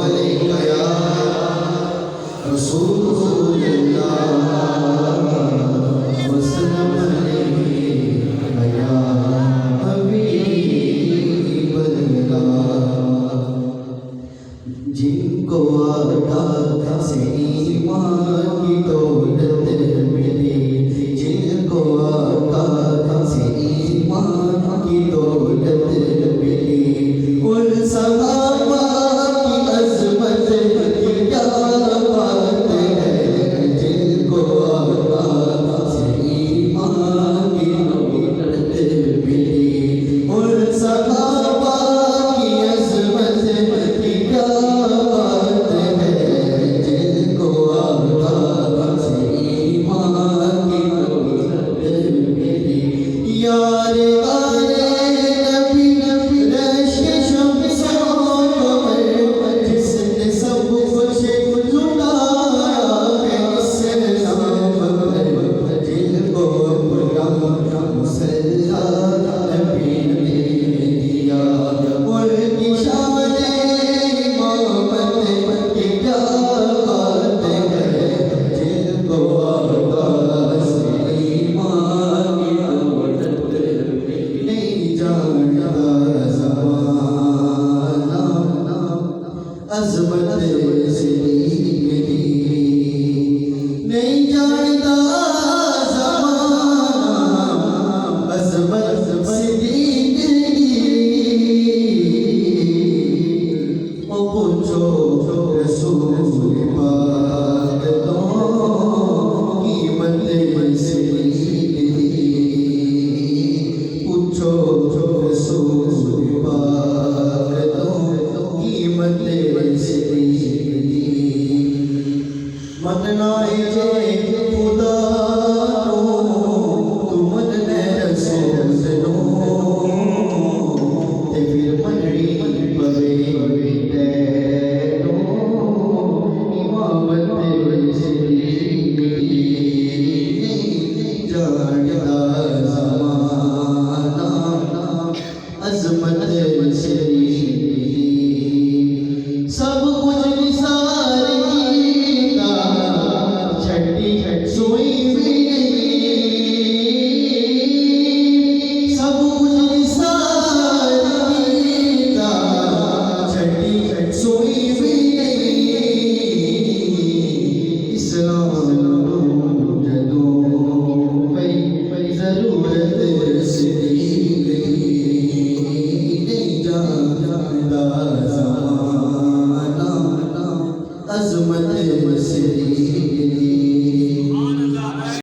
अलैका या रसूलल्लाह वसल्लम अलैका या हबीबल्लाह। जिनको आका से ईमान की दौलत मिली, जिनको आका से ईमान की दौलत मिली, उन सहाबा की अज़मत की क्या बात है। जिनको आका से ईमान की दौलत मिली, उन सहाबा की अज़मत की क्या बात है। जिनको आका से ईमान की दौलत मिली, यार अज़मत सिद्दीक़ी नहीं जानता ज़माना, अज़मत सिद्दीक़ी। ओ पूछो रसूल पाक तो कीमत सिद्दीक़ी, पूछो रसूल पाक तो कीमत मननाए जे खुदा तू मनने रसूल ते फिर मनड़ी पवे तैनो इमामत सिद्दीक़ी। जानदा ज़माना अज़मत सिद्दीक़ी, सब कुछ निसार कीता छठी सोई भी नहीं। सब कुछ निसार कीता छठी सोई भी नहीं। इस्लाम जदों पई ज़रूरत सिद्दीक़ी, नहीं जानदा ज़माना अज़मत सिद्दीक़ी।